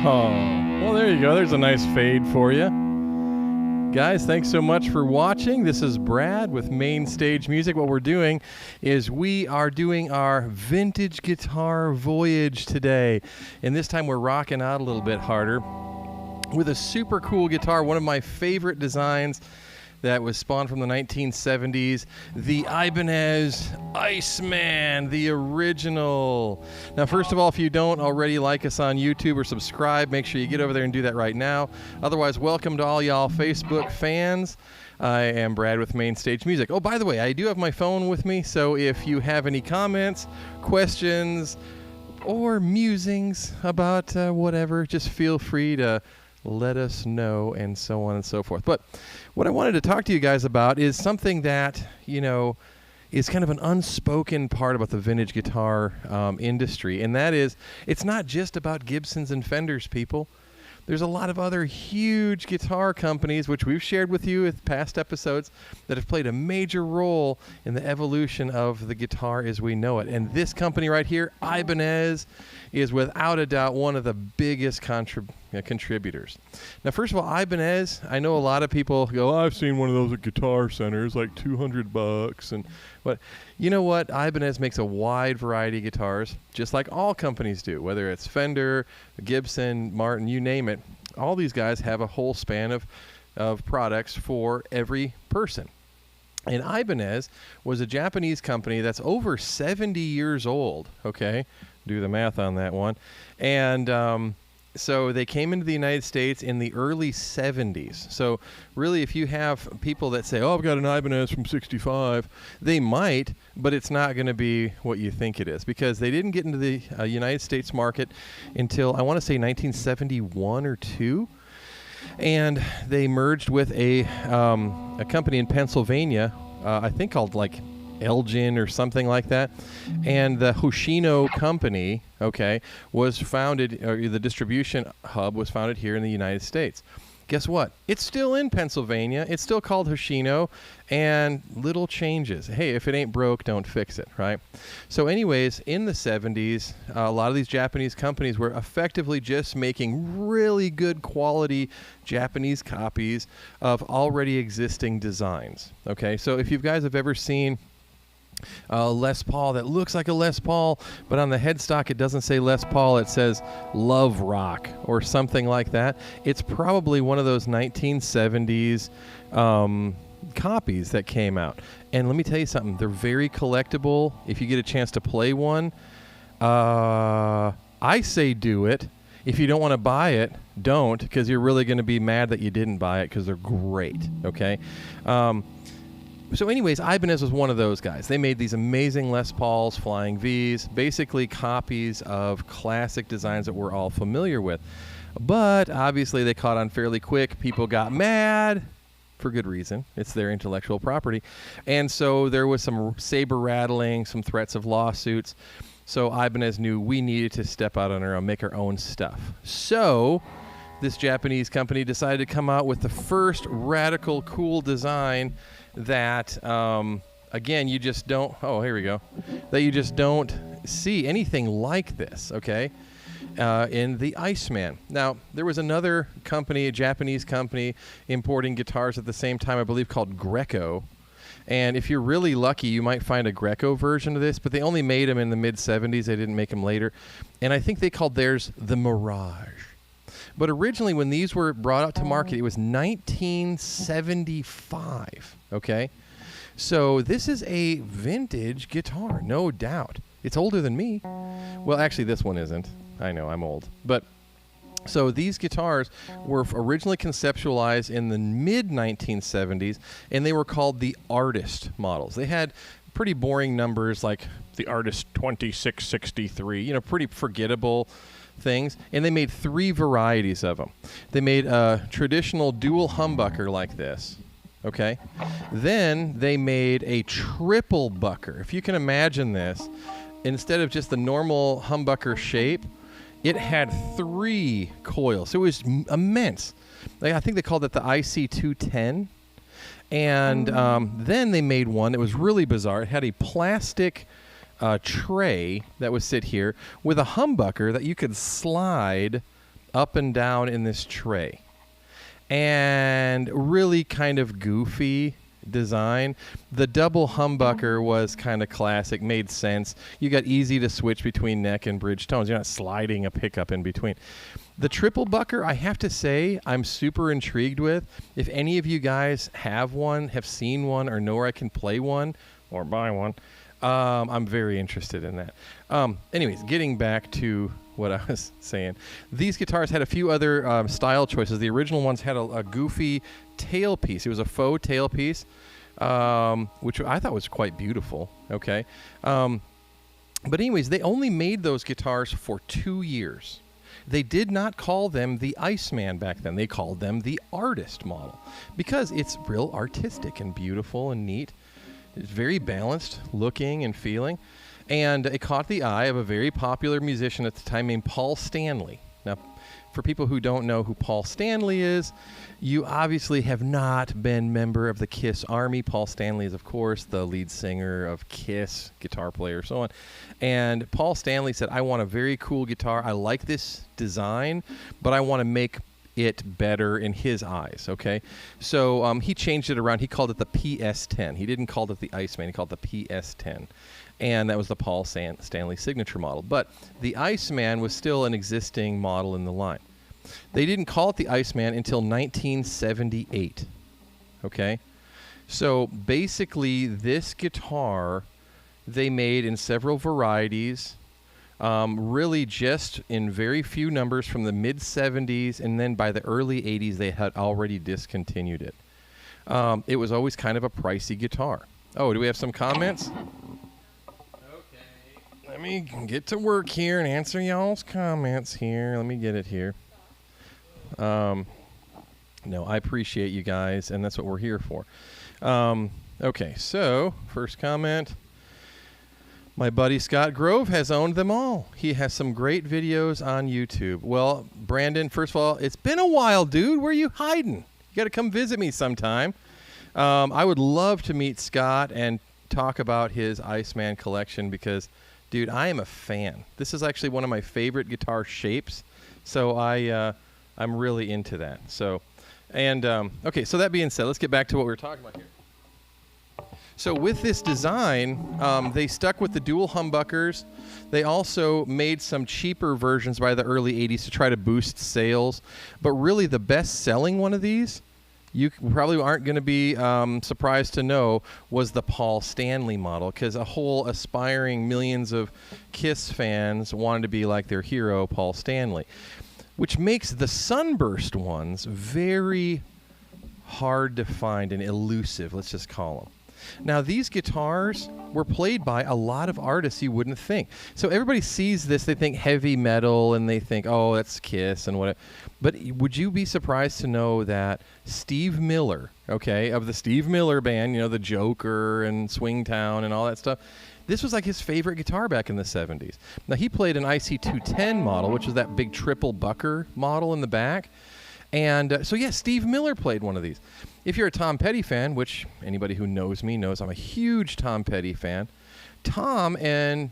Oh, well, there you go. There's a nice fade for you. Guys, thanks so much for watching. This is Brad with Main Stage Music. What we're doing is we are doing our vintage guitar voyage today. And this time we're rocking out a little bit harder with a super cool guitar, one of my favorite designs that was spawned from the 1970s, the Ibanez Iceman, the original. Now, first of all, if you don't already like us on YouTube or subscribe, make sure you get over there and do that right now. Otherwise, welcome to all y'all Facebook fans. I am Brad with Main Stage Music. Oh, by the way, I do have my phone with me, so if you have any comments, questions, or musings about whatever, just feel free to let us know, and so on and so forth. But what I wanted to talk to you guys about is something that, you know, is kind of an unspoken part about the vintage guitar industry, and that is, it's not just about Gibsons and Fenders, people. There's a lot of other huge guitar companies, which we've shared with you in past episodes, that have played a major role in the evolution of the guitar as we know it. And this company right here, Ibanez, is without a doubt one of the biggest contributors. Now, first of all, Ibanez, I know a lot of people go, oh, I've seen one of those at Guitar Centers, like $200. And but you know what? Ibanez makes a wide variety of guitars, just like all companies do, whether it's Fender, Gibson, Martin, you name it. All these guys have a whole span of products for every person. And Ibanez was a Japanese company that's over 70 years old, okay? Do the math on that one. And so they came into the United States in the early 70s. So really, if you have people that say, oh, I've got an Ibanez from 65, they might, but it's not going to be what you think it is, because they didn't get into the United States market until, I want to say, 1971 or 2. And they merged with a company in Pennsylvania, I think called like Elgin or something like that. And the Hoshino company, okay, was founded, or the distribution hub was founded here in the United States. Guess what? It's still in Pennsylvania. It's still called Hoshino, and little changes. Hey, if it ain't broke, don't fix it, right? So anyways, in the 70s, a lot of these Japanese companies were effectively just making really good quality Japanese copies of already existing designs, okay? So if you guys have ever seen Les Paul that looks like a Les Paul, but on the headstock it doesn't say Les Paul, it says Love Rock or something like that. It's probably one of those 1970s copies that came out. And let me tell you something, they're very collectible. If you get a chance to play one, I say do it. If you don't want to buy it, don't, because you're really going to be mad that you didn't buy it, because they're great, okay? So anyways, Ibanez was one of those guys. They made these amazing Les Pauls, Flying Vs, basically copies of classic designs that we're all familiar with. But obviously they caught on fairly quick. People got mad, for good reason. It's their intellectual property. And so there was some saber rattling, some threats of lawsuits. So Ibanez knew we needed to step out on our own, make our own stuff. So this Japanese company decided to come out with the first radical, cool design that, again, you just don't, here we go, that you just don't see anything like this, okay, in the Iceman. Now, there was another company, a Japanese company, importing guitars at the same time, I believe, called Greco. And if you're really lucky, you might find a Greco version of this, but they only made them in the mid-70s. They didn't make them later. And I think they called theirs the Mirage. But originally, when these were brought out to market, it was 1975, okay? So this is a vintage guitar, no doubt. It's older than me. Well, actually, this one isn't. I know, I'm old. But so these guitars were originally conceptualized in the mid-1970s, and they were called the Artist models. They had pretty boring numbers like the Artist 2663, you know, pretty forgettable things, and they made 3 varieties of them. They made a traditional dual humbucker like this, okay? Then they made a triple bucker. If you can imagine this, instead of just the normal humbucker shape, it had 3 coils. So it was immense. Like, I think they called it the IC400. And then they made one that was really bizarre. It had a plastic tray that would sit here with a humbucker that you could slide up and down in this tray. And really kind of goofy design. The double humbucker was kind of classic, made sense. You got easy to switch between neck and bridge tones. You're not sliding a pickup in between. The triple bucker, I have to say, I'm super intrigued with. If any of you guys have one, have seen one, or know where I can play one or buy one, I'm very interested in that. Anyways, getting back to what I was saying. These guitars had a few other style choices. The original ones had a goofy tailpiece. It was a faux tailpiece, which I thought was quite beautiful. Okay. But anyways, they only made those guitars for 2 years. They did not call them the Iceman back then. They called them the artist model because it's real artistic and beautiful and neat. It's very balanced looking and feeling. And it caught the eye of a very popular musician at the time named Paul Stanley. Now, for people who don't know who Paul Stanley is, you obviously have not been member of the Kiss Army. Paul Stanley is, of course, the lead singer of Kiss, guitar player, so on. And Paul Stanley said, I want a very cool guitar. I like this design, but I want to make it better in his eyes, okay? So he changed it around. He called it the PS10. He didn't call it the Iceman. He called it the PS10. And that was the Paul Stanley signature model. But the Iceman was still an existing model in the line. They didn't call it the Iceman until 1978, okay? So basically, this guitar they made in several varieties, really just in very few numbers from the mid-70s, and then by the early 80s, they had already discontinued it. It was always kind of a pricey guitar. Oh, do we have some comments? Let me get to work here and answer y'all's comments here. Let me get it here. No, I appreciate you guys, and that's what we're here for. Okay, so first comment. My buddy Scott Grove has owned them all. He has some great videos on YouTube. Well, Brandon, first of all, it's been a while, dude. Where are you hiding? You got to come visit me sometime. I would love to meet Scott and talk about his Iceman collection because, dude, I am a fan. This is actually one of my favorite guitar shapes, so I'm really into that. So, and okay, so that being said, let's get back to what we were talking about here. So with this design, they stuck with the dual humbuckers. They also made some cheaper versions by the early 80s to try to boost sales. But really the best-selling one of these, you probably aren't going to be surprised to know, was the Paul Stanley model, because a whole aspiring millions of Kiss fans wanted to be like their hero, Paul Stanley, which makes the Sunburst ones very hard to find and elusive, let's just call them. Now, these guitars were played by a lot of artists you wouldn't think. So everybody sees this, they think heavy metal, and they think, oh, that's Kiss and whatever. But would you be surprised to know that Steve Miller, okay, of the Steve Miller Band, you know, the Joker and Swingtown and all that stuff, this was like his favorite guitar back in the 70s. Now, he played an IC210 model, which was that big triple bucker model in the back. And so, yeah, Steve Miller played one of these. If you're a Tom Petty fan, which anybody who knows me knows I'm a huge Tom Petty fan, Tom and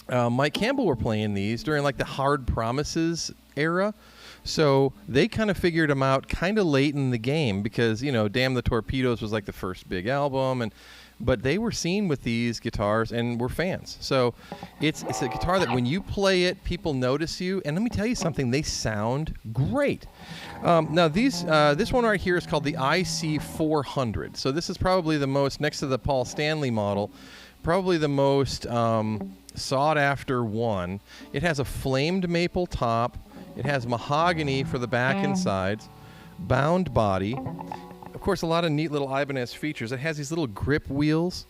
Mike Campbell were playing these during like the Hard Promises era. So they kind of figured them out kind of late in the game because, you know, Damn the Torpedoes was like the first big album, but they were seen with these guitars and were fans. So it's a guitar that when you play it, people notice you. And let me tell you something, they sound great. Now, this one right here is called the IC400. So this is probably the most, next to the Paul Stanley model, probably the most sought-after one. It has a flamed maple top. It has mahogany for the back and sides, bound body. Of course, a lot of neat little Ibanez features. It has these little grip wheels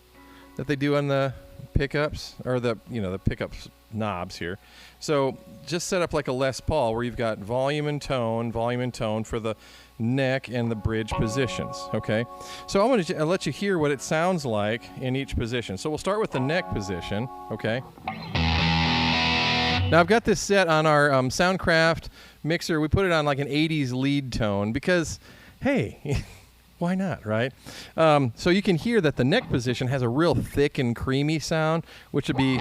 that they do on the pickups, or the pickup knobs here. So just set up like a Les Paul where you've got volume and tone for the neck and the bridge positions, okay? So I'm going to let you hear what it sounds like in each position. So we'll start with the neck position, okay? Now I've got this set on our Soundcraft mixer. We put it on like an 80s lead tone because, hey, why not, right? So you can hear that the neck position has a real thick and creamy sound, which would be...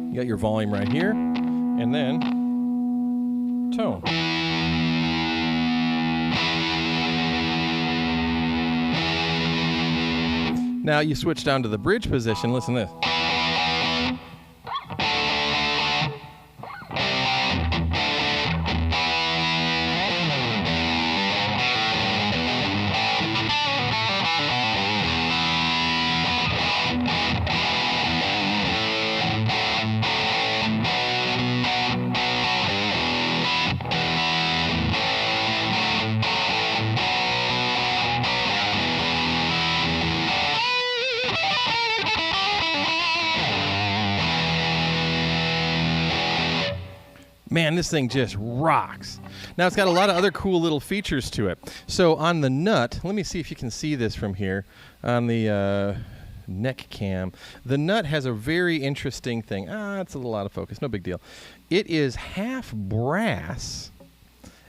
You got your volume right here, and then tone. Now you switch down to the bridge position. Listen to this. Man, this thing just rocks. Now, it's got a lot of other cool little features to it. So on the nut, let me see if you can see this from here on the neck cam. The nut has a very interesting thing. It's a little out of focus. No big deal. It is half brass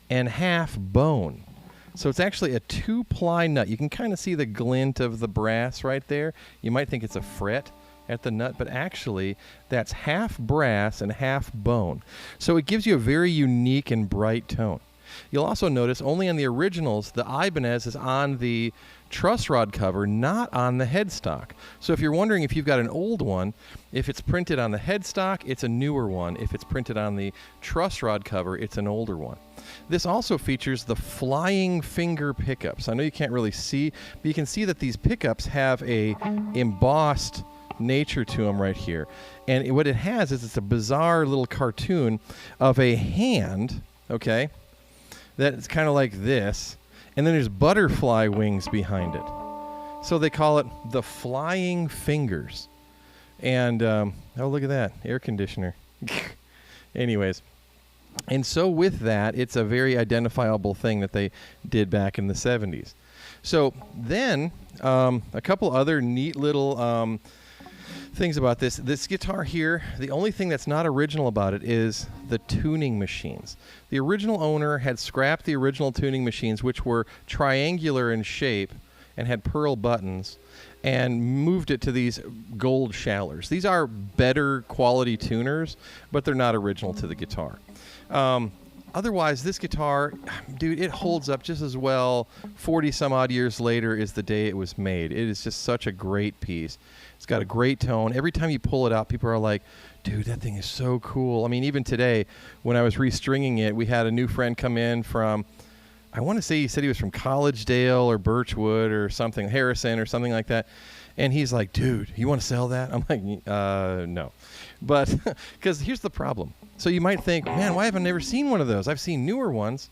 and half bone. So it's actually a 2-ply nut. You can kind of see the glint of the brass right there. You might think it's a fret at the nut, but actually that's half brass and half bone. So it gives you a very unique and bright tone. You'll also notice only on the originals, the Ibanez is on the truss rod cover, not on the headstock. So if you're wondering if you've got an old one, if it's printed on the headstock, it's a newer one. If it's printed on the truss rod cover, it's an older one. This also features the flying finger pickups. I know you can't really see, but you can see that these pickups have a embossed nature to them right here. And what it has is it's a bizarre little cartoon of a hand, okay, that's kind of like this, and then there's butterfly wings behind it. So they call it the flying fingers. And, oh, look at that, air conditioner. Anyways, and so with that, it's a very identifiable thing that they did back in the 70s. So then, a couple other neat little things about this guitar here. The only thing that's not original about it is the tuning machines. The original owner had scrapped the original tuning machines, which were triangular in shape and had pearl buttons, and moved it to these gold shallers. These are better quality tuners, but they're not original to the guitar. Otherwise, this guitar, dude, it holds up just as well 40 some odd years later as the day it was made. It is just such a great piece. It's got a great tone. Every time you pull it out, people are like, dude, that thing is so cool. I mean, even today, when I was restringing it, we had a new friend come in from, I want to say he said he was from Collegedale or Birchwood or something, Harrison or something like that. And he's like, dude, you want to sell that? I'm like, no. But, because here's the problem. So you might think, man, why haven't I never seen one of those? I've seen newer ones.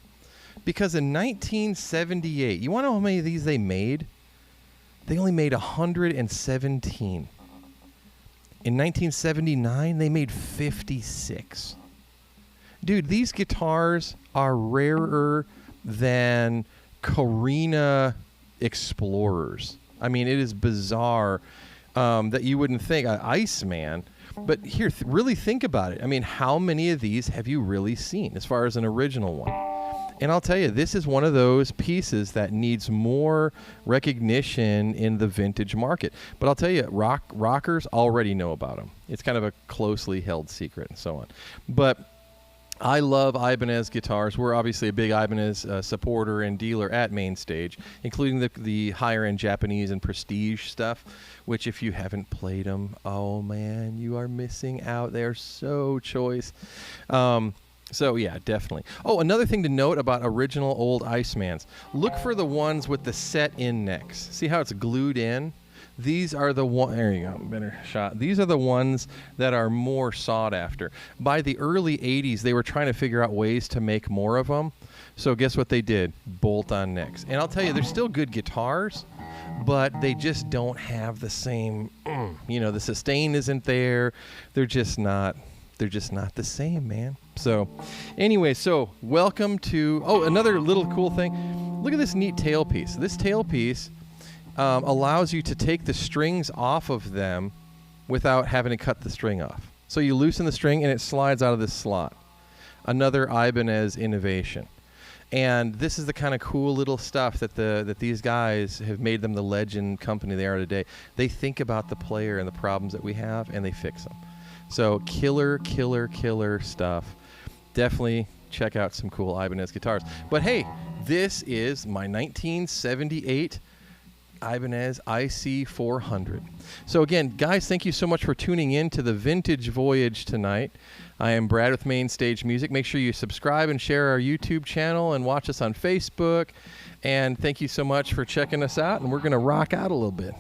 Because in 1978, you want to know how many of these they made? They only made 117. In 1979, they made 56. Dude, these guitars are rarer than Corina Explorers. I mean, it is bizarre that you wouldn't think. Iceman. But here, really think about it. I mean, how many of these have you really seen as far as an original one? And I'll tell you, this is one of those pieces that needs more recognition in the vintage market. But I'll tell you, rockers already know about them. It's kind of a closely held secret and so on. But I love Ibanez guitars. We're obviously a big Ibanez supporter and dealer at Mainstage, including the higher-end Japanese and prestige stuff, which if you haven't played them, oh man, you are missing out. They're so choice. So yeah, definitely. Oh, another thing to note about original old Icemans. Look for the ones with the set-in necks. See how it's glued in? These are the one. There you go, better shot. These are the ones that are more sought after. By the early 80s, they were trying to figure out ways to make more of them. So guess what they did? Bolt-on necks. And I'll tell you, they're still good guitars, but they just don't have the same, the sustain isn't there. They're just not the same, man. So anyway, so welcome to, another little cool thing. Look at this neat tailpiece. This tailpiece allows you to take the strings off of them without having to cut the string off. So you loosen the string and it slides out of this slot. Another Ibanez innovation. And this is the kind of cool little stuff that these guys have made them the legend company they are today. They think about the player and the problems that we have, and they fix them. So killer stuff. Definitely check out some cool Ibanez guitars. But hey, this is my 1978 Ibanez IC400. So again, guys, thank you so much for tuning in to the Vintage Voyage tonight. I am Brad with Main Stage Music. Make sure you subscribe and share our YouTube channel and watch us on Facebook. And thank you so much for checking us out. And we're going to rock out a little bit.